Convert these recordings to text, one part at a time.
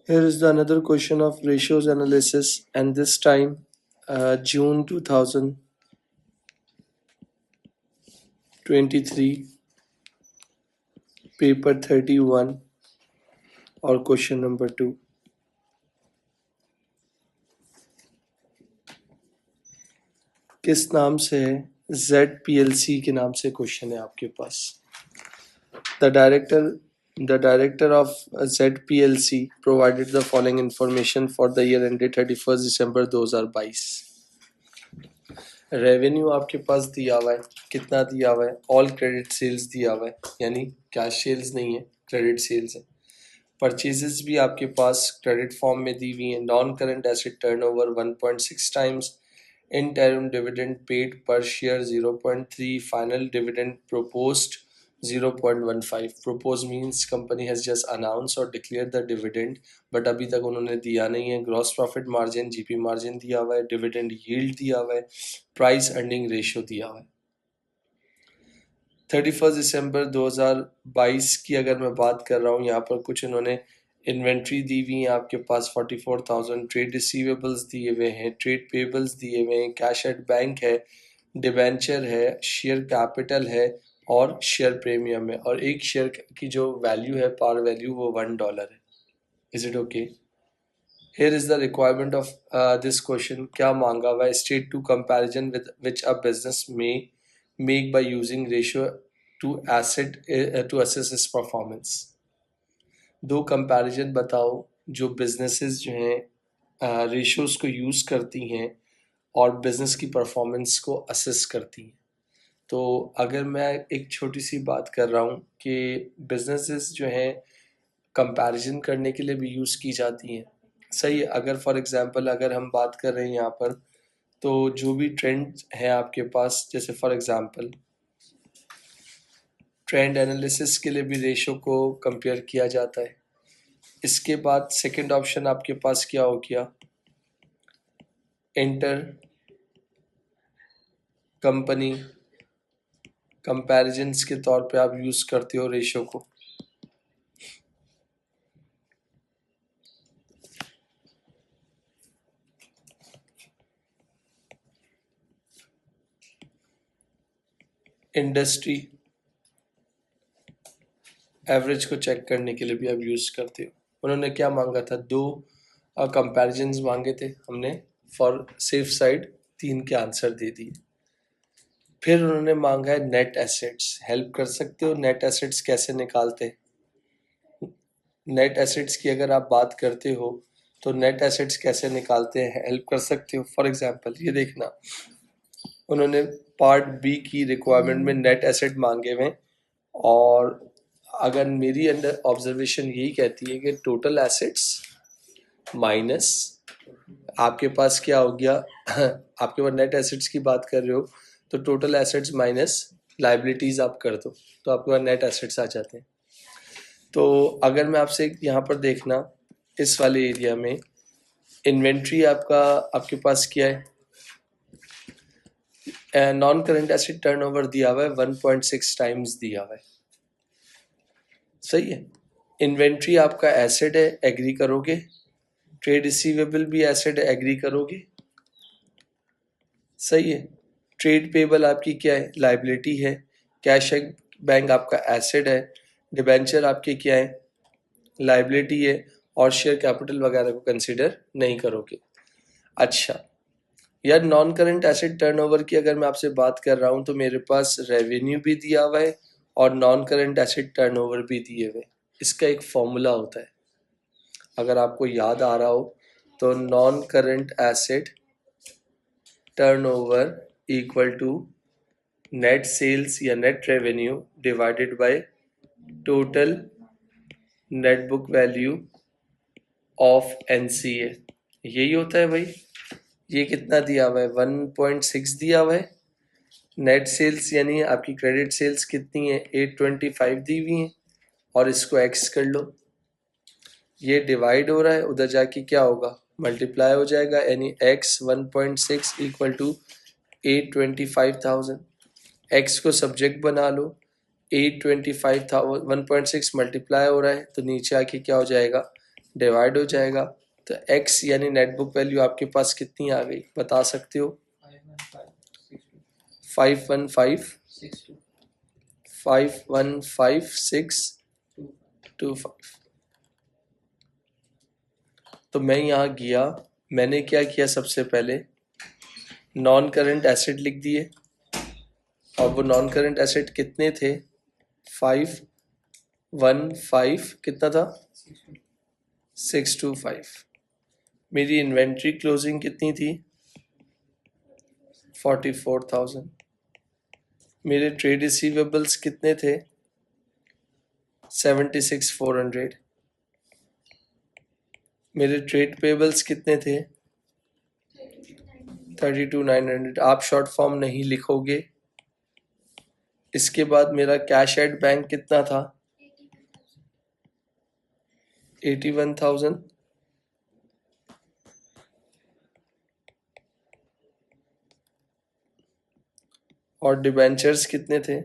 Here is the another question of ratios analysis, and this time June 2023, paper 31 और question number 2। किस नाम से है? ZPLC के नाम से क्वेश्चन है आपके पास। The director of ZPLC provided the following information for the year ended 31st December 2022। Revenue आपके पास दिया हुआ है, कितना दिया हुआ है? ऑल क्रेडिट सेल्स दिया हुआ है, यानी कैश सेल्स नहीं है, क्रेडिट सेल्स है। परचेजेस भी आपके पास क्रेडिट फॉर्म में दी हुई है। Non current asset turnover 1.6 times. interim dividend paid per share 0.3, final dividend proposed 0.15। propose means company has just announced or declared the dividend, but अभी तक उन्होंने दिया नहीं है। gross profit margin, GP margin दिया हुआ है, dividend yield दिया हुआ है, price earning ratio दिया हुआ है। 31 दिसंबर 2022 की अगर मैं बात कर रहा हूँ, यहाँ पर कुछ इन्होंने इन्वेंट्री दी हुई है आपके पास 44,000, ट्रेड रिसीवेबल्स दिए हुए हैं, ट्रेड पेबल्स दिए हुए हैं, कैश एट बैंक है, डिबेंचर है, शेयर कैपिटल है और शेयर प्रीमियम है। और एक शेयर की जो वैल्यू है, पार वैल्यू, वो $1 है। Is it okay? Here is the requirement of this question। क्या मांगा हुआ है? State two comparison with which a business may make by using ratio to asset to assess its performance। दो comparison बताओ जो businesses जो हैं रेशियोज को यूज़ करती हैं और बिजनेस की परफॉर्मेंस को असेस करती हैं। तो अगर मैं एक छोटी सी बात कर रहा हूँ कि बिजनेसेस जो हैं कंपैरिजन करने के लिए भी यूज़ की जाती हैं, सही है। अगर फॉर एग्जांपल अगर हम बात कर रहे हैं यहाँ पर, तो जो भी ट्रेंड है आपके पास, जैसे फॉर एग्जांपल ट्रेंड एनालिसिस के लिए भी रेशो को कंपेयर किया जाता है। इसके बाद सेकंड ऑप्शन आपके पास क्या हो गया? इंटर कंपनी कंपैरिजन्स के तौर पे आप यूज़ करते हो रेशो को। इंडस्ट्री एवरेज को चेक करने के लिए भी आप यूज़ करते हो। उन्होंने क्या मांगा था? दो कंपैरिजन्स मांगे थे हमने, फॉर सेफ साइड 3 के आंसर दे दिए। फिर उन्होंने मांगा है नेट एसेट्स। हेल्प कर सकते हो नेट एसेट्स कैसे निकालते? नेट एसेट्स की अगर आप बात करते हो तो नेट एसेट्स कैसे निकालते हैं, हेल्प कर सकते हो? फॉर एग्जांपल ये देखना, उन्होंने पार्ट बी की रिक्वायरमेंट में नेट एसेट मांगे हुए, और अगर मेरी अंडर ऑब्जर्वेशन यही कहती है कि टोटल एसेट्स माइनस आपके पास क्या हो गया आपके पास नेट एसेट्स की बात कर रहे हो तो टोटल एसेट्स माइनस लाइबिलिटीज आप कर दो तो आपके पास नेट एसेट्स आ जाते हैं। तो अगर मैं आपसे यहाँ पर देखना, इस वाले एरिया में इन्वेंट्री आपके पास क्या है? नॉन करंट एसेट टर्नओवर दिया हुआ है 1.6 टाइम्स दिया हुआ है, सही है। इन्वेंट्री आपका एसेट है, एग्री करोगे। ट्रेड रिसीवेबल भी एसेट है, एग्री करोगे, सही है। ट्रेड पेबल आपकी क्या है? लाइबिलिटी है। कैश बैंक आपका एसेट है। डिबेंचर आपके क्या है? लाइबिलिटी है। और शेयर कैपिटल वगैरह को कंसिडर नहीं करोगे। अच्छा यार, नॉन करंट एसेट टर्नओवर की अगर मैं आपसे बात कर रहा हूँ तो मेरे पास रेवेन्यू भी दिया हुआ है और नॉन करंट एसेट टर्नओवर भी दिए हुए। इसका एक फॉर्मूला होता है, अगर आपको याद आ रहा हो तो non current asset turnover equal to net sales या net revenue divided by total net book value of NCA। यही होता है भाई। ये कितना दिया हुआ है? 1.6 दिया हुआ है। नेट सेल्स यानी आपकी क्रेडिट सेल्स कितनी है? 825 दी हुई है, और इसको x कर लो। ये डिवाइड हो रहा है, उधर जाके क्या होगा? मल्टीप्लाई हो जाएगा, यानी x 1.6 इक्वल टू 825,000। x को सब्जेक्ट बना लो, 825,000 1.6 मल्टीप्लाई हो रहा है तो नीचे आके क्या हो जाएगा? डिवाइड हो जाएगा, तो x यानी नेट बुक वैल्यू आपके पास कितनी आ गई बता सकते हो? 515,625 तो मैं यहाँ गया, मैंने क्या किया, सबसे पहले नॉन करंट एसेट लिख दिए, और वो नॉन करंट एसेट कितने थे? 515 कितना था? 625। मेरी इन्वेंट्री क्लोजिंग कितनी थी? 44,000। मेरे ट्रेड रिसीवेबल्स कितने थे? 76,400। मेरे ट्रेड पेबल्स कितने थे? 32,900। आप शॉर्ट फॉर्म नहीं लिखोगे। इसके बाद मेरा कैश एट बैंक कितना था? 81,000। और डिबेंचर्स कितने थे?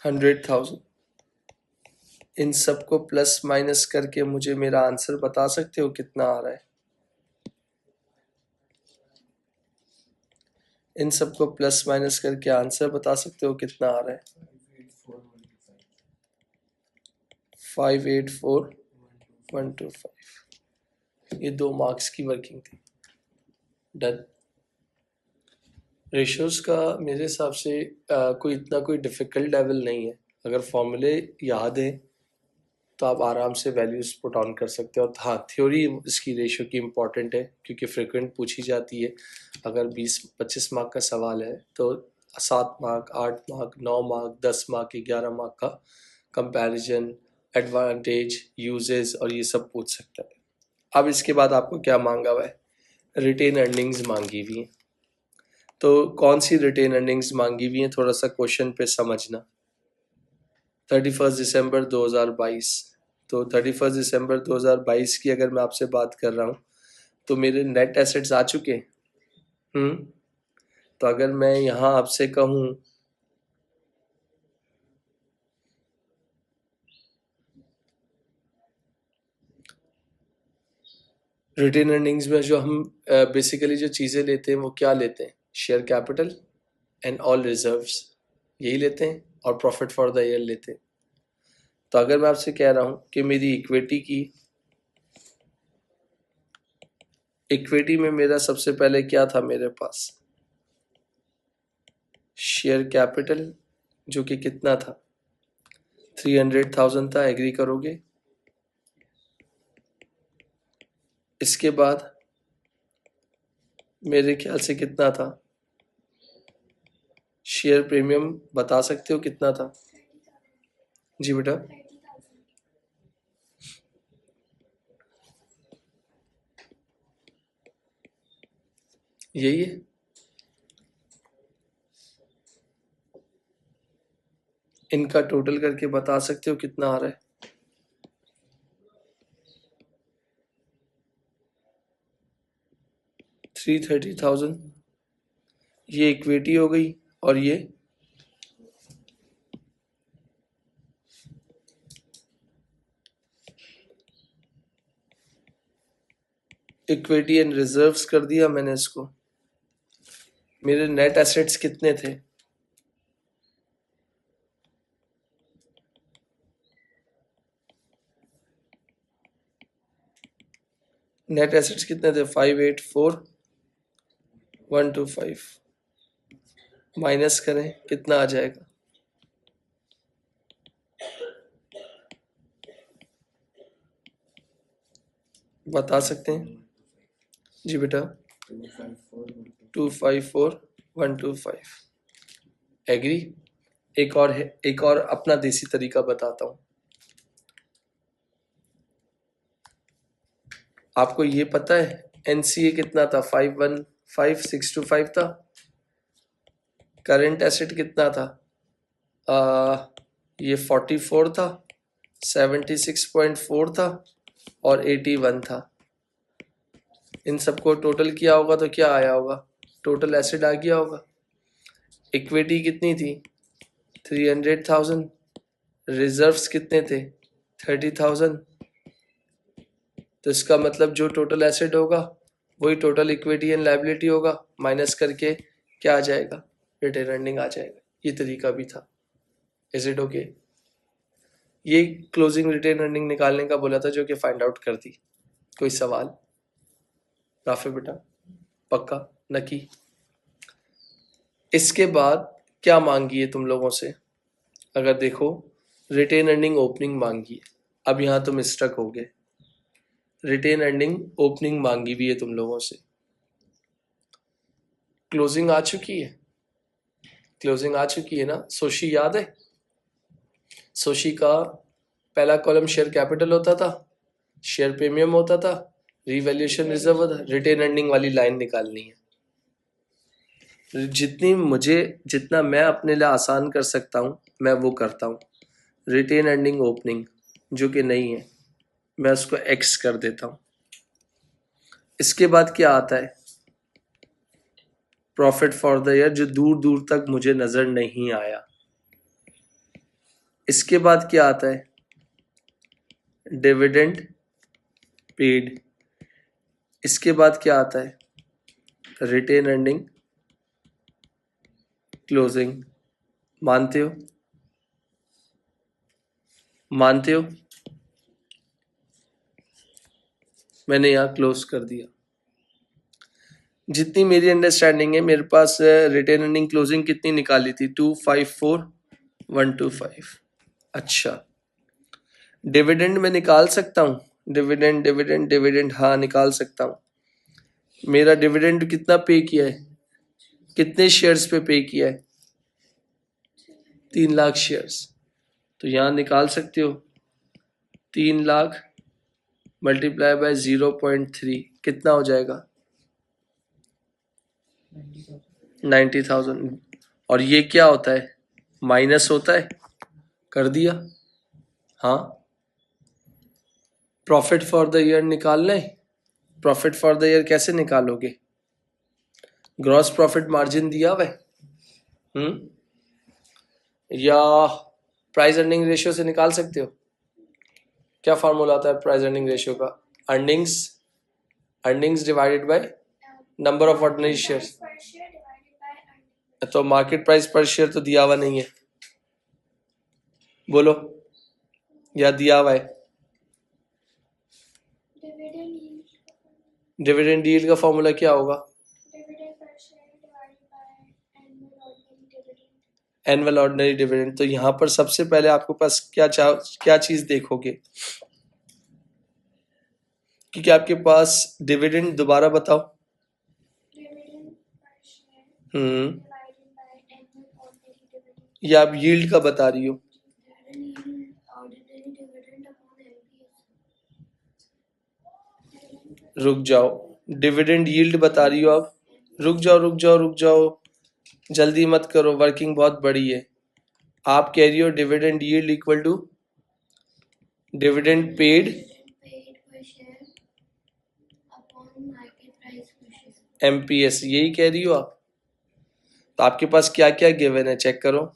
100,000। इन सबको प्लस माइनस करके मुझे मेरा आंसर बता सकते हो कितना आ रहा है? इन सबको प्लस माइनस करके आंसर बता सकते हो कितना आ रहा है? 584,125। ये 2 मार्क्स की वर्किंग थी। डन। रेशियोज का मेरे हिसाब से कोई इतना कोई डिफिकल्ट लेवल नहीं है। अगर फॉर्मूले याद है तो आप आराम से वैल्यूज पुट ऑन कर सकते हो। और हाँ, थ्योरी इसकी रेशियो की इम्पॉर्टेंट है क्योंकि फ्रिक्वेंट पूछी जाती है। अगर 20-25 मार्क का सवाल है तो 7 mark, 8 mark, 9 mark, 10 mark, 11 mark का कंपैरिजन, एडवांटेज, यूजेस और ये सब पूछ सकता है। अब इसके बाद आपको क्या मांगा हुआ है? रिटेन अर्निंग्स मांगी हुई है। तो कौन सी रिटेन अर्निंग्स मांगी हुई है, थोड़ा सा क्वेश्चन पे समझना। 31 दिसंबर 2022। तो 31 दिसंबर 2022 की अगर मैं आपसे बात कर रहा हूँ तो मेरे नेट एसेट्स आ चुके हैं। तो अगर मैं यहाँ आपसे कहूँ रिटेन अर्निंग्स में जो हम बेसिकली जो चीज़ें लेते हैं वो क्या लेते हैं? Share capital and all reserves, यही लेते हैं, और प्रॉफिट फॉर द ईयर लेते हैं। तो अगर मैं आपसे कह रहा हूँ कि मेरी इक्विटी में मेरा सबसे पहले क्या था मेरे पास? शेयर कैपिटल, जो कि कितना था? 300,000 था। एग्री करोगे? इसके बाद मेरे ख्याल से कितना था? शेयर प्रीमियम बता सकते हो कितना था? जी बेटा। यही है। इनका टोटल करके बता सकते हो कितना आ रहा है? 330,000। ये इक्विटी हो गई, और ये इक्विटी एंड रिजर्व्स कर दिया मैंने इसको। मेरे नेट एसेट्स कितने थे? नेट एसेट्स कितने थे? 584,125। माइनस करें कितना आ जाएगा? बता सकते हैं? जी बेटा। 254,125। एग्री? एक और है, एक और अपना देसी तरीका बताता हूँ। आपको ये पता है एनसीए कितना था? 515,625 था। करंट एसेट कितना था? ये 44 था, 76.4 था, और 81 था। इन सबको टोटल किया होगा तो क्या आया होगा? टोटल एसेट आ गया होगा। इक्विटी कितनी थी? 300,000। रिजर्व्स कितने थे? 30,000। तो इसका मतलब जो टोटल एसेट होगा वही टोटल इक्विटी एंड लायबिलिटी होगा, माइनस करके क्या आ जाएगा? रिटेन अर्निंग आ जाएगा। ये तरीका भी था। Is it okay? ये क्लोजिंग रिटेन अर्निंग निकालने का बोला था, जो कि फाइंड आउट कर दी। कोई सवाल? राफे बेटा पक्का नकी? इसके बाद क्या मांगी है तुम लोगों से? अगर देखो, रिटेन अर्निंग ओपनिंग मांगी है। अब यहां तुम स्टक हो गए। रिटेन अर्निंग ओपनिंग मांगी भी है तुम लोगों से। क्लोजिंग आ चुकी है? क्लोजिंग आ चुकी है ना? सोशी याद है? सोशी का पहला कॉलम शेयर कैपिटल होता था, शेयर प्रीमियम होता था, रिवैल्यूएशन रिजर्व होता था। रिटेन अर्निंग वाली लाइन निकालनी है। जितना मैं अपने लिए आसान कर सकता हूं मैं वो करता हूं। रिटेन अर्निंग ओपनिंग जो कि नहीं है, मैं उसको एक्स कर देता हूं। इसके बाद क्या आता है? प्रॉफिट फॉर द ईयर, जो दूर दूर तक मुझे नजर नहीं आया। इसके बाद क्या आता है? Dividend paid. इसके बाद क्या आता है? Retained earning closing. मानते हो? मानते हो? मैंने यहां क्लोज कर दिया। जितनी मेरी अंडरस्टैंडिंग है, मेरे पास रिटेन अर्निंग क्लोजिंग कितनी निकाली थी? 254,125। अच्छा, डिविडेंड में निकाल सकता हूँ? डिविडेंड डिविडेंड डिविडेंड, हाँ निकाल सकता हूँ। मेरा डिविडेंड कितना पे किया है? कितने शेयर्स पे किया है? 3 लाख शेयर्स। तो यहां निकाल सकते हो। 3 लाख मल्टीप्लाई बाय 0.3 कितना हो जाएगा? 90,000। और ये क्या होता है? माइनस होता है। कर दिया। हाँ, प्रॉफिट फॉर द ईयर निकालना है। प्रॉफिट फॉर द ईयर कैसे निकालोगे? ग्रॉस प्रॉफिट मार्जिन दिया हुआ है, या प्राइस अर्निंग रेशियो से निकाल सकते हो? क्या फार्मूला आता है प्राइस अर्निंग रेशियो का? Earnings earnings divided by number of ordinary shares. तो मार्केट प्राइस पर शेयर तो दिया हुआ नहीं है, बोलो, या दिया हुआ है? डिविडेंड यील्ड का फॉर्मूला क्या होगा? Annual ordinary dividend. तो यहाँ पर सबसे पहले आपके पास क्या चीज देखोगे? क्योंकि आपके पास डिविडेंड, दोबारा बताओ। या आप यील्ड का बता रही हो? रुक जाओ, डिविडेंड यील्ड बता रही हो आप? रुक जाओ रुक जाओ रुक जाओ, जल्दी मत करो, वर्किंग बहुत बड़ी है। आप कह रही हो dividend yield equal to dividend paid MPS, यही कह रही हो आप? तो आपके पास क्या क्या गिवन है, चेक करो।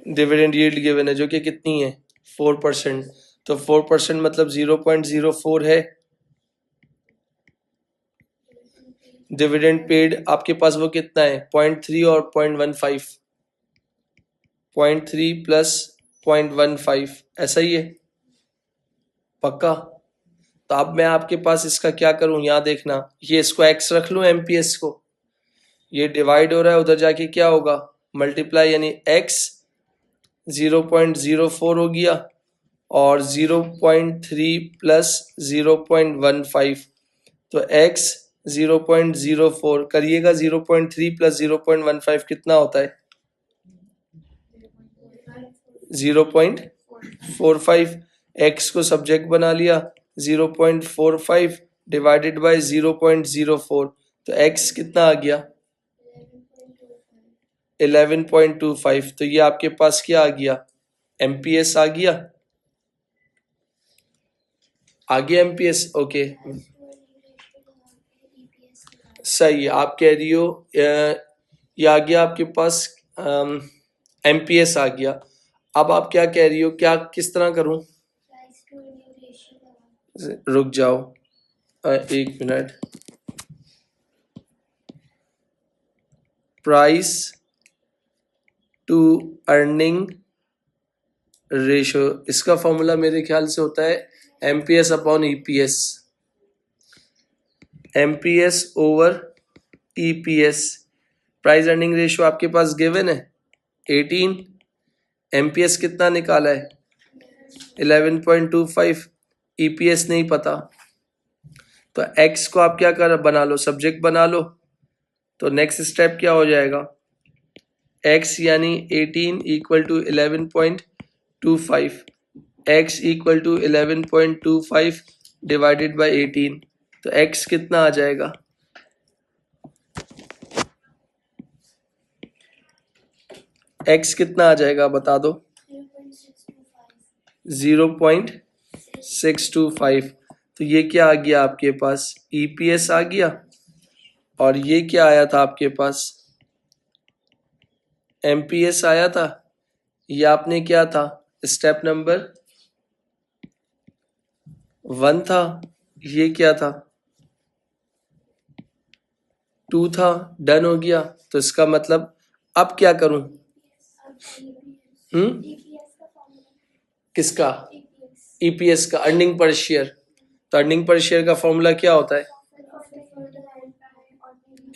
डिविडेंड यील्ड गिवन है जो कि कितनी है? 4%। तो 4% मतलब 0.04 है। डिविडेंड पेड आपके पास वो कितना है? 0.3 और 0.15। 0.3 प्लस 0.15, ऐसा ही है? पक्का? तो अब मैं आपके पास इसका क्या करूं, यहां देखना, ये इसको एक्स रख लूं, एमपीएस को। ये डिवाइड हो रहा है, उधर जाके क्या होगा? मल्टीप्लाई, यानी एक्स 0.04 हो गया, और 0.3 प्लस 0.15, तो x 0.04 करिएगा। 0.3 प्लस 0.15 कितना होता है? 0.45। x को सब्जेक्ट बना लिया, 0.45 डिवाइडेड बाय 0.04, तो x कितना आ गया? 11.25। तो ये आपके पास क्या आ गया? एमपीएस आ गया। आगे एमपीएस, ओके सही है। आप कह रही हो ये आ गया आपके पास MPS आ गया। अब आप क्या कह रही हो, क्या किस तरह करूं? रुक जाओ, एक minute. Price to earning ratio, इसका फॉर्मूला मेरे ख्याल से होता है MPS upon EPS, MPS over EPS। Price earning ratio आपके पास गिवन है 18, MPS कितना निकाला है 11.25, EPS नहीं पता, तो X को आप क्या कर बना लो, सब्जेक्ट बना लो। तो नेक्स्ट स्टेप क्या हो जाएगा, X यानी 18 equal to 11.25, X equal to 11.25 divided by 18, तो X कितना आ जाएगा, X कितना आ जाएगा बता दो, 0.625। तो ये क्या आ गया आपके पास, EPS आ गया, और ये क्या आया था आपके पास, MPS आया था। ये आपने क्या था, स्टेप नंबर 1 था, ये क्या था 2 था, डन हो गया। तो इसका मतलब अब क्या करूं, किसका, EPS का, अर्निंग पर शेयर। तो अर्निंग पर शेयर का फॉर्मूला क्या होता है,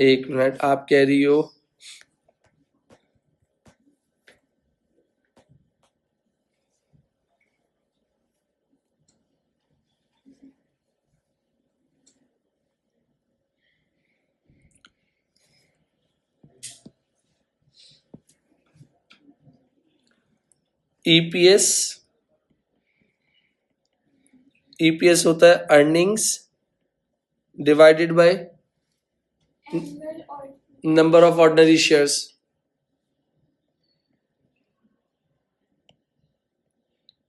एक मिनट, आप कह रही हो EPS होता है earnings divided by number of ordinary shares.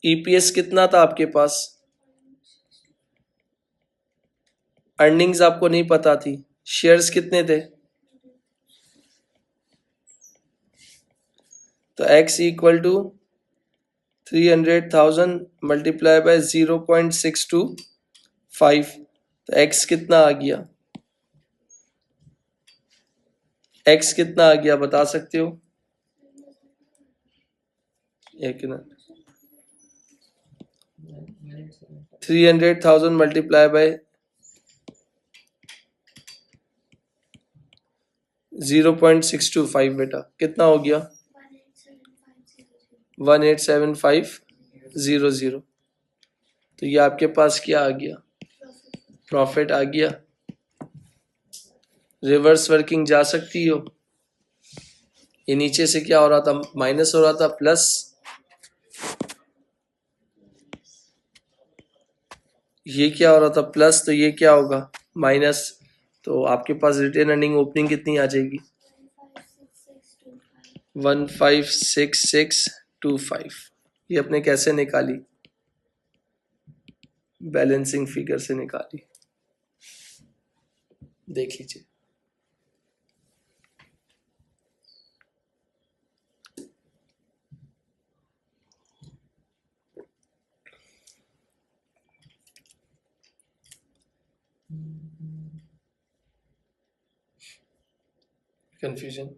EPS कितना था आपके पास, अर्निंग्स आपको नहीं पता थी, शेयर्स कितने थे, तो X equal to 300,000 multiply by 0.625, तो X कितना आ गया, X कितना आ गया बता सकते हो, एक मिनट, 300,000 मल्टीप्लाई बाय 0.625 बेटा कितना हो गया, 187,500। तो ये आपके पास क्या आ गया, प्रॉफिट आ गया। रिवर्स वर्किंग जा सकती हो, ये नीचे से क्या हो रहा था, माइनस हो रहा था, प्लस, ये क्या हो रहा था प्लस, तो ये क्या होगा माइनस। तो आपके पास रिटेन अर्निंग ओपनिंग कितनी आ जाएगी, 156625। ये अपने कैसे निकाली, बैलेंसिंग फिगर से निकाली, देख लीजिए। कंफ्यूजन,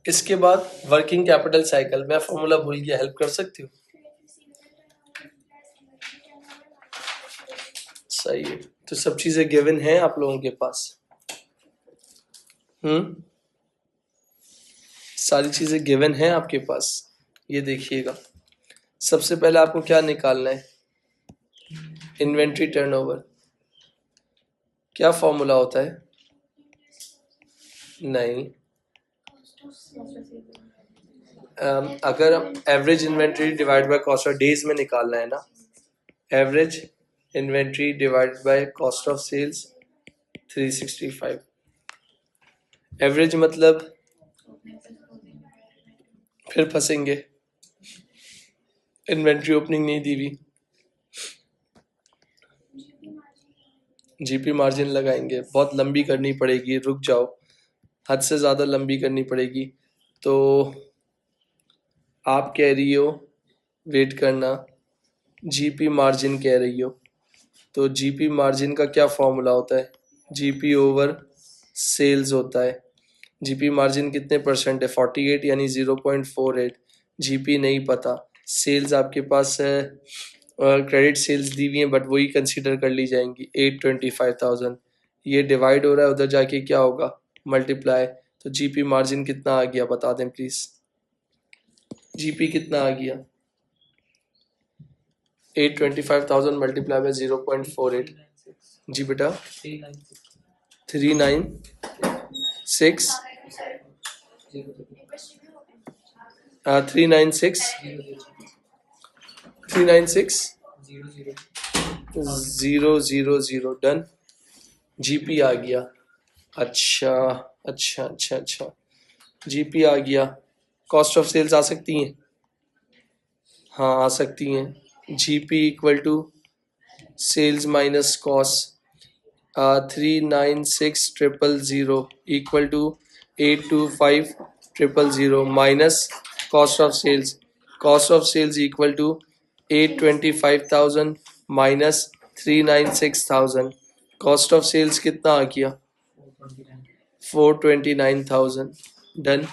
इसके बाद वर्किंग कैपिटल साइकिल, मैं फॉर्मूला भूल गया, हेल्प कर सकती हो, सही है। तो सब चीजें गिवन हैं आप लोगों के पास, सारी चीजें गिवन हैं आपके पास। ये देखिएगा, सबसे पहले आपको क्या निकालना है, इन्वेंट्री टर्नओवर। क्या फॉर्मूला होता है, नहीं, अगर average inventory divide by cost of days में निकालना है ना, average inventory divide by cost of sales 365, average मतलब फिर फंसेंगे, इन्वेंट्री ओपनिंग नहीं दी हुई, जीपी मार्जिन लगाएंगे, बहुत लंबी करनी पड़ेगी, रुक जाओ, हद से ज़्यादा लंबी करनी पड़ेगी। तो आप कह रही हो वेट करना, जीपी मार्जिन कह रही हो, तो जीपी मार्जिन का क्या फॉर्मूला होता है? जीपी ओवर सेल्स होता है। जीपी मार्जिन कितने परसेंट है? 48 यानी 0.48। जीपी नहीं पता, सेल्स आपके पास है, क्रेडिट सेल्स दी हुई है बट वही कंसीडर कर ली जाएंगी 825,000। ये डिवाइड हो रहा है, उधर जाके क्या होगा? मल्टीप्लाई। तो जीपी मार्जिन कितना आ गया बता दें प्लीज, जीपी कितना आ गया? 825,000 मल्टीप्लाई बाय 0.48। जी बेटा 396 396 396 000 डन, जीपी आ गया। अच्छा अच्छा अच्छा अच्छा, जीपी आ गया। कॉस्ट ऑफ सेल्स आ सकती हैं? हाँ आ सकती हैं। GP equal to sales minus cost, 396,000 equal to 825,000 minus cost of sales. Cost of sales equal to 825,000 minus 396,000। Cost of sales कितना आ गया? 429,000। डन,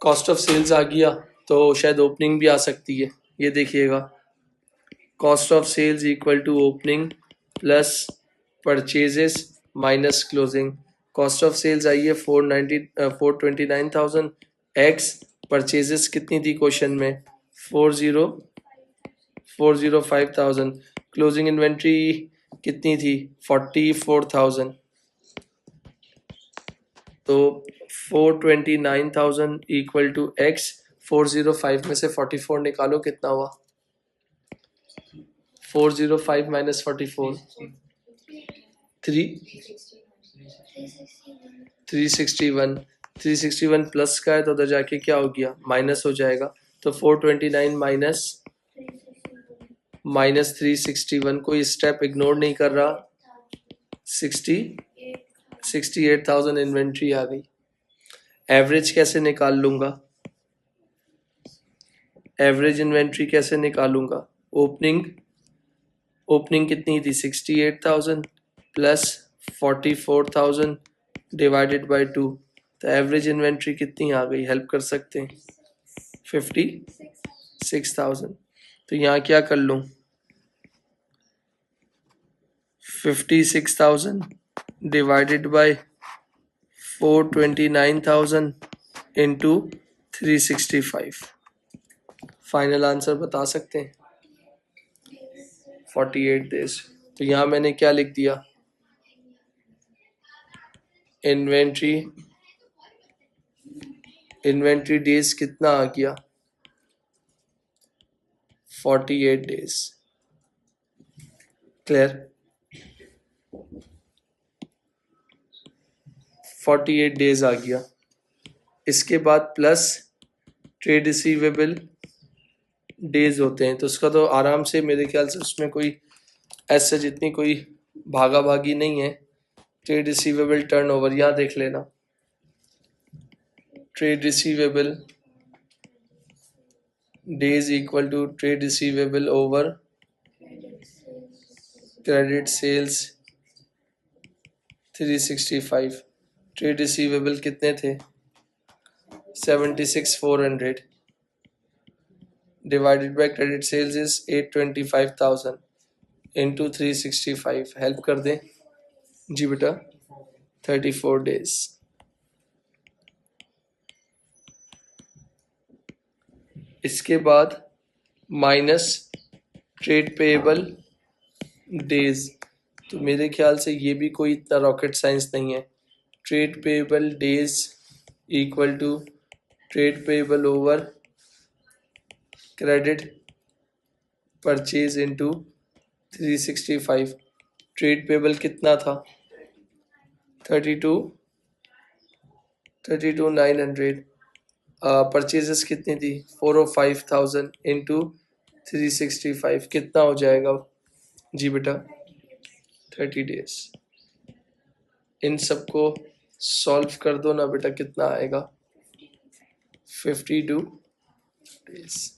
कॉस्ट ऑफ सेल्स आ गया। तो शायद ओपनिंग भी आ सकती है, ये देखिएगा। Cost of sales equal to opening plus purchases minus closing. Cost of sales आई है 429,000 एक्स परचेजेस कितनी थी क्वेश्चन में? 405,000। क्लोजिंग इन्वेंट्री कितनी थी? 44,000। तो 429,000 इक्वल टू एक्स, 405 में से 44 निकालो, कितना हुआ? 405 माइनस 44 361। 361 प्लस का है तो उधर जाके क्या हो गया? माइनस हो जाएगा। तो 429 माइनस 361, कोई स्टेप इग्नोर नहीं कर रहा। 68,000 इन्वेंट्री आ गई। एवरेज कैसे निकाल लूंगा? एवरेज इन्वेंट्री कैसे निकालूंगा? ओपनिंग कितनी थी? 68,000 प्लस 44,000 डिवाइडेड बाय 2। तो एवरेज इन्वेंट्री कितनी आ गई? हेल्प कर सकते हैं? 56,000। तो यहाँ क्या कर लूँ? 56,000 divided by 429,000 into 365। Final answer बता सकते हैं? 48 डेज। तो यहाँ मैंने क्या लिख दिया? इन्वेंट्री डेज कितना आ गया? 48 डेज। क्लियर? 48 डेज आ गया। इसके बाद प्लस ट्रेड रिसीवेबल डेज होते हैं, तो उसका तो आराम से मेरे ख्याल से उसमें कोई ऐसे जितनी कोई भागा भागी नहीं है। ट्रेड रिसीवेबल टर्नओवर यहाँ देख लेना। Trade receivable days equal to trade receivable over credit sales 365। Trade receivable कितने थे? 76,400 divided by credit sales is 825,000 into 365। Help कर दें जी बेटा। 34 डेज। इसके बाद माइनस ट्रेड पेएबल डेज, तो मेरे ख्याल से ये भी कोई इतना रॉकेट साइंस नहीं है। Trade payable days equal to trade payable over credit purchase into 365। Trade payable कितना था? 32,900। परचेजेस कितनी थी? 405,000 इंटू 365, कितना हो जाएगा जी बेटा? 30 days। इन सबको सॉल्व कर दो ना बेटा, कितना आएगा? 52 days।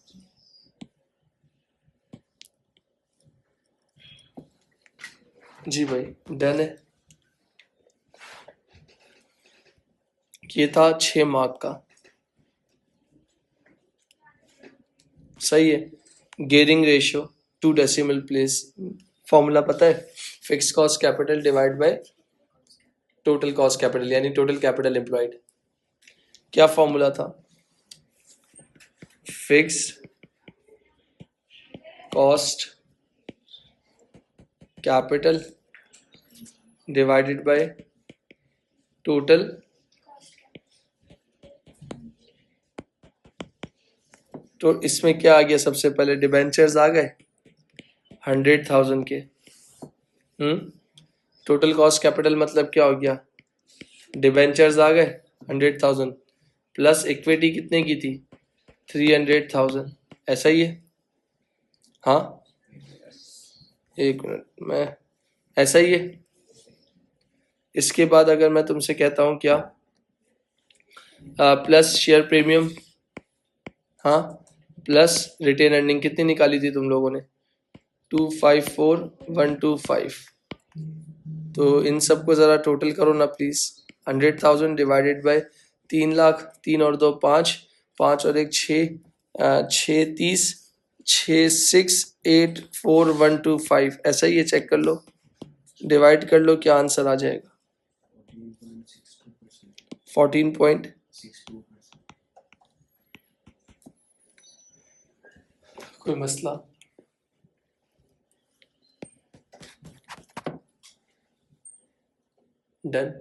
जी भाई, डन है। ये था 6 मार्क का, सही है। Gearing ratio 2 decimal place. Formula पता है? Fix cost capital divide by total cost capital, यानी टोटल कैपिटल एम्प्लॉयड। क्या फॉर्मूला था? Fix cost capital divided by total. तो इसमें क्या आ गया? सबसे पहले डिबेंचर्स आ गए 100,000 के। टोटल कॉस्ट कैपिटल मतलब क्या हो गया? डिबेंचर्स आ गए 100,000 प्लस इक्विटी कितने की थी? 300,000। ऐसा ही है? हाँ, एक मिनट, मैं ऐसा ही है। इसके बाद अगर मैं तुमसे कहता हूं क्या, प्लस शेयर प्रीमियम, हाँ, प्लस रिटेन अर्निंग कितनी निकाली थी तुम लोगों ने? 254,125। तो इन सबको जरा टोटल करो ना प्लीज। 100,000 डिवाइडेड बाय 3 लाख, 3 और 2 5, 5 और 1 6, 6 30, 6 6 8 4 1 2 5। ऐसा ही है, चेक कर लो, डिवाइड कर लो, क्या आंसर आ जाएगा? 14.62। कोई मसला? डन।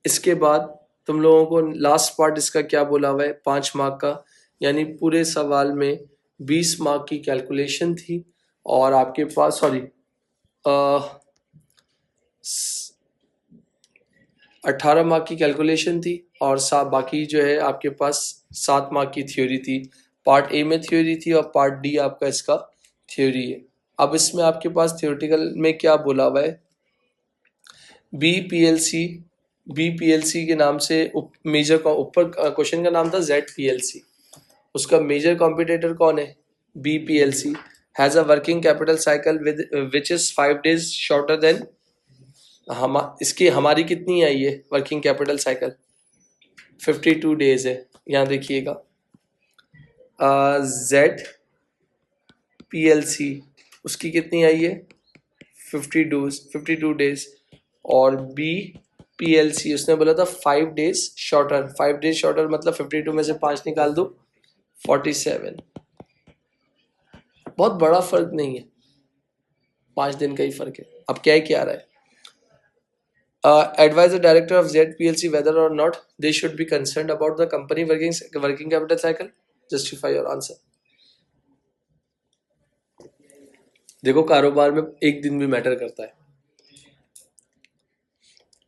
इसके बाद तुम लोगों को लास्ट पार्ट इसका क्या बोला हुआ है? 5 मार्क का, यानी पूरे सवाल में 20 मार्क की कैलकुलेशन थी और आपके पास, सॉरी, 18 मार्क की कैलकुलेशन थी और बाकी जो है आपके पास 7 मार्क की थ्योरी थी। पार्ट ए में थ्योरी थी और पार्ट डी आपका इसका थ्योरी है। अब इसमें आपके पास थ्योरेटिकल में क्या बोला हुआ है? बीपीएलसी के नाम से मेजर का ऊपर क्वेश्चन का नाम था जेडपीएलसी, उसका मेजर कॉम्पिटिटर कौन है? BPLC has a working capital cycle with which is 5 days shorter than इसकी हमारी कितनी आई है वर्किंग कैपिटल साइकिल? 52 days है। यहाँ देखिएगा, जेड पीएलसी उसकी कितनी आई है? 52 days। और बी पीएलसी उसने बोला था 5 days शॉर्टर। 5 days शॉर्टर मतलब 52 में से 5 निकाल दो, 47। बहुत बड़ा फर्क नहीं है, 5 दिन का ही फर्क है। अब क्या है, क्या आ रहा है? Advise the director of ZPLC whether or not they should be concerned about the company working capital cycle. Justify your answer. देखो, कारोबार में एक दिन भी मैटर करता है।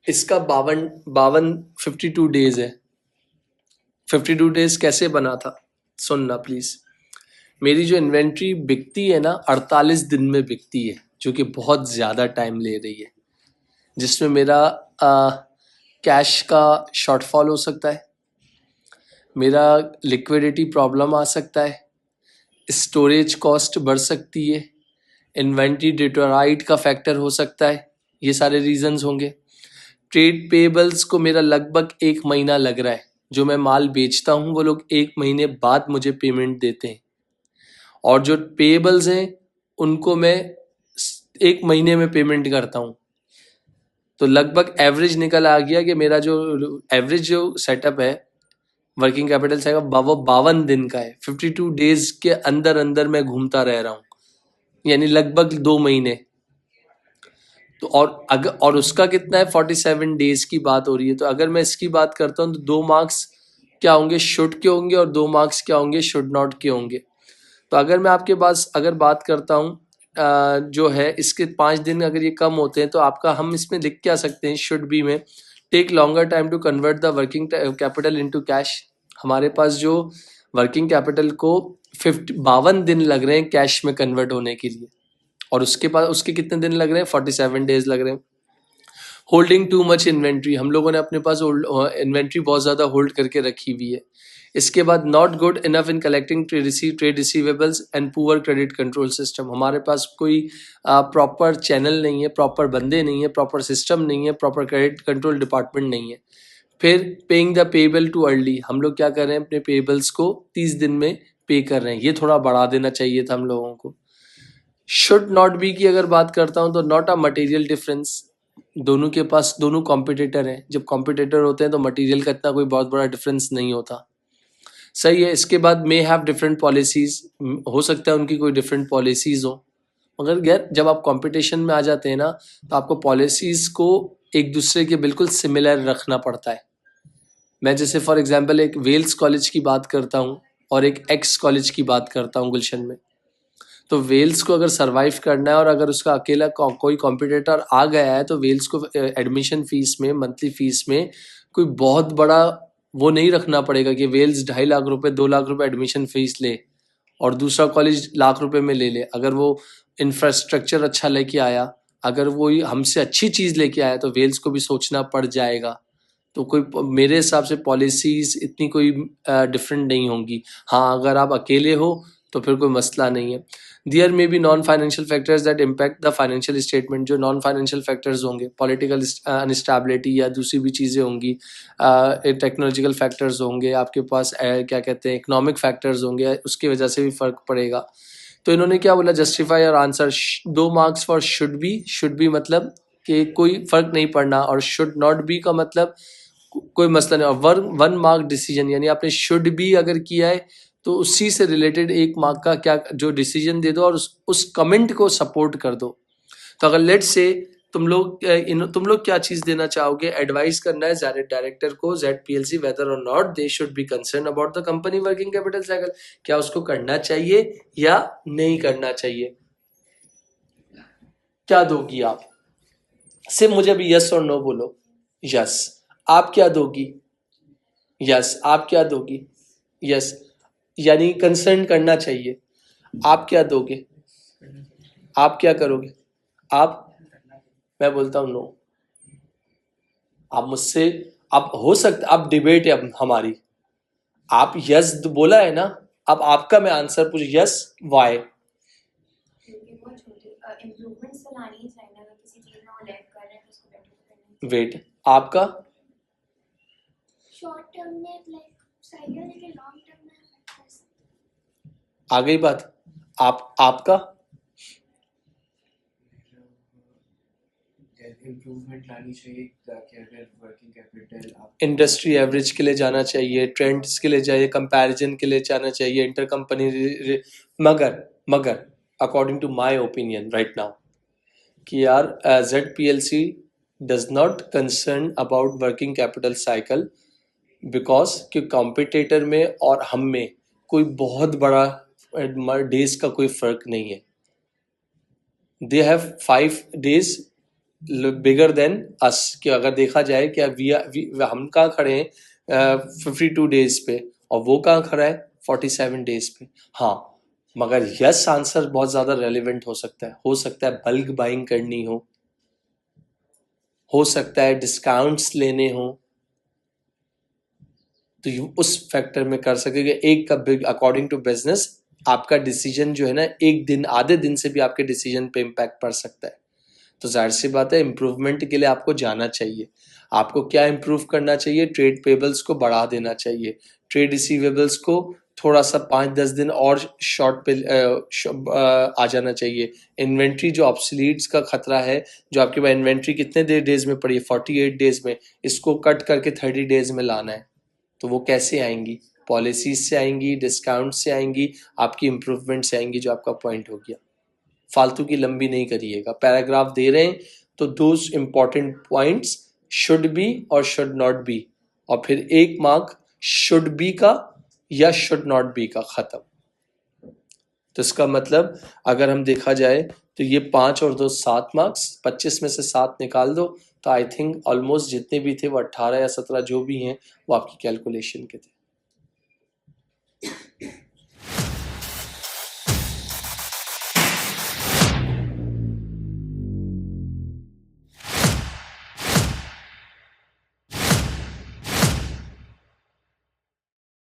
इसका 52 डेज है। 52 डेज कैसे बना था? सुनना प्लीज। मेरी जो इन्वेंट्री बिकती है ना, 48 दिन में बिकती है, जो कि बहुत ज्यादा टाइम ले रही है, जिसमें मेरा कैश का शॉर्टफॉल हो सकता है, मेरा लिक्विडिटी प्रॉब्लम आ सकता है, स्टोरेज कॉस्ट बढ़ सकती है, इन्वेंट्री डिटोराइट का फैक्टर हो सकता है, ये सारे रीजंस होंगे। ट्रेड पेबल्स को मेरा लगभग 1 महीना लग रहा है, जो मैं माल बेचता हूँ वो लोग 1 महीने बाद मुझे पेमेंट देते हैं, और जो पेबल्स हैं उनको मैं 1 महीने में पेमेंट करता हूँ। तो लगभग एवरेज निकल आ गया कि मेरा जो एवरेज जो सेटअप है वर्किंग कैपिटल साइकिल वो 52 दिन का है। 52 डेज के अंदर अंदर मैं घूमता रह रहा हूँ, यानी लगभग 2 महीने। तो और उसका कितना है? 47 डेज की बात हो रही है। तो अगर मैं इसकी बात करता हूँ तो 2 मार्क्स क्या होंगे? शुड के होंगे, और 2 मार्क्स क्या होंगे? शुड नॉट के होंगे। तो अगर मैं आपके पास अगर बात करता हूँ जो है इसके 5 दिन अगर ये कम होते हैं तो आपका हम इसमें लिख क्या सकते हैं? शुड बी में take longer time to convert the working capital into cash. हमारे पास जो वर्किंग कैपिटल को 52 दिन लग रहे हैं कैश में कन्वर्ट होने के लिए, और उसके बाद उसके कितने दिन लग रहे हैं, 47 डेज लग रहे हैं। होल्डिंग टू मच इन्वेंट्री, हम लोगों ने अपने पास इन्वेंट्री बहुत ज़्यादा होल्ड करके रखी हुई है। इसके बाद not good enough in collecting trade receivables and poor credit control system, हमारे पास कोई प्रॉपर चैनल नहीं है, प्रॉपर बंदे नहीं है, प्रॉपर सिस्टम नहीं है, प्रॉपर क्रेडिट कंट्रोल डिपार्टमेंट नहीं है। फिर paying the payable too early, हम लोग क्या कर रहे हैं, अपने पेबल्स को 30 दिन में पे कर रहे हैं, ये थोड़ा बढ़ा देना चाहिए था हम लोगों को। शुड नॉट बी की अगर बात करता हूँ तो नॉट अ मटेरियल डिफरेंस, दोनों के पास दोनों कॉम्पिटिटर हैं, जब कॉम्पिटिटर होते हैं तो मटेरियल का इतना कोई बहुत बड़ा डिफरेंस नहीं होता, सही है। इसके बाद मे हैव डिफरेंट पॉलिसीज, हो सकता है उनकी कोई डिफरेंट पॉलिसीज हो, मगर यार जब आप कंपटीशन में आ जाते हैं ना तो आपको पॉलिसीज को एक दूसरे के बिल्कुल सिमिलर रखना पड़ता है। मैं जैसे फॉर एग्जांपल एक वेल्स कॉलेज की बात करता हूँ और एक एक्स कॉलेज की बात करता हूँ गुलशन में, तो वेल्स को अगर सरवाइव करना है और अगर उसका अकेला कोई कॉम्पिटिटर आ गया है तो वेल्स को एडमिशन फीस में, मंथली फीस में कोई बहुत बड़ा वो नहीं रखना पड़ेगा कि वेल्स 2.5 लाख रुपए 2 लाख रुपए एडमिशन फीस ले और दूसरा कॉलेज लाख रुपए में ले ले। अगर वो इंफ्रास्ट्रक्चर अच्छा लेके आया, अगर वो हमसे अच्छी चीज़ लेके आया तो वेल्स को भी सोचना पड़ जाएगा। तो कोई मेरे हिसाब से पॉलिसीज इतनी कोई डिफरेंट नहीं होंगी। हाँ अगर आप अकेले हो तो फिर कोई मसला नहीं है। There may be non financial factors that impact the financial statement, जो नॉन फाइनेंशियल फैक्टर्स होंगे, पॉलिटिकल अनस्टेबिलिटी या दूसरी भी चीज़ें होंगी, टेक्नोलॉजिकल फैक्टर्स होंगे, आपके पास क्या कहते हैं इकोनॉमिक फैक्टर्स होंगे, उसकी वजह से भी फ़र्क पड़ेगा। तो इन्होंने क्या बोला, जस्टिफाई और answer, 2 marks for should be मतलब कि कोई फर्क नहीं पड़ना, और शुड नॉट बी का मतलब कोई मसला नहीं। और 1 मार्क डिसीजन, यानी आपने शुड बी अगर किया है तो उसी से रिलेटेड 1 मार्क का क्या जो डिसीजन दे दो और उस कमेंट को सपोर्ट कर दो। तो अगर लेट्स से तुम लोग क्या चीज देना चाहोगे, एडवाइस करना है डायरेक्टर को ZPLC वेदर और not they should be concern about the company working capital cycle, क्या उसको करना चाहिए या नहीं करना चाहिए, क्या दोगी आप? सिर्फ मुझे अभी यस और नो बोलो। यस, आप क्या दोगी? यस, आप क्या दोगी? यस, यानी कंसर्न करना चाहिए। आप क्या दोगे? आप क्या करोगे? आप, मैं बोलता हूँ नो। आप मुझसे, आप हो सकता, आप डिबेट है अब हमारी, आप यस बोला है ना, अब आपका मैं आंसर पूछ, यस वाई? वेट, आपका शॉर्ट टर्म में लाइक सही है लेकिन लॉन्ग टर्म में आ गई बात। आपका इम्प्रूवमेंट लानी चाहिए ताकि अगर वर्किंग कैपिटल इंडस्ट्री एवरेज के लिए जाना चाहिए, ट्रेंड्स के लिए जाइए, कंपैरिजन के लिए जाना चाहिए, इंटर कंपनी, मगर according to my opinion right now कि यार ZPLC does not concern about working capital cycle, because कि कॉम्पिटिटर में और हम में कोई बहुत बड़ा डेज का कोई फर्क नहीं है। They have 5 days bigger than us, कि अगर देखा जाए कि हम कहाँ खड़े हैं 52 days पे और वो कहाँ खड़ा है 47 days पे। हाँ मगर यस आंसर बहुत ज़्यादा रेलिवेंट हो सकता है बल्क बाइंग करनी हो सकता है डिस्काउंट्स लेने हो, तो उस फैक्टर में कर सकेगा। एक का अकॉर्डिंग टू बिजनेस आपका डिसीजन जो है ना, एक दिन आधे दिन से भी आपके डिसीजन पे इम्पैक्ट पड़ सकता है। तो जाहिर सी बात है इम्प्रूवमेंट के लिए आपको जाना चाहिए। आपको क्या इम्प्रूव करना चाहिए? ट्रेड पेबल्स को बढ़ा देना चाहिए, ट्रेड रिसीवेबल्स को थोड़ा सा 5-10 दिन और शॉर्ट पे आ जाना चाहिए। इन्वेंट्री जो ऑब्सलीट्स का खतरा है, जो आपके पास इन्वेंट्री कितने डेज में पड़ी है 48 डेज में, इसको कट करके 30 डेज में लाना है। तो वो कैसे आएंगी? पॉलिसीज से आएंगी, डिस्काउंट से आएंगी, आपकी इम्प्रूवमेंट से आएंगी, जो आपका पॉइंट हो गया। फालतू की लंबी नहीं करिएगा, पैराग्राफ दे रहे हैं तो those important points should be और शुड नॉट बी, और फिर 1 मार्क शुड बी का या शुड नॉट बी का, खत्म। तो इसका मतलब अगर हम देखा जाए तो ये 5 और 2 7 मार्क्स, 25 में से 7 निकाल दो तो आई थिंक ऑलमोस्ट जितने भी थे वो 18 या 17 जो भी हैं वो आपकी कैलकुलेशन के थे।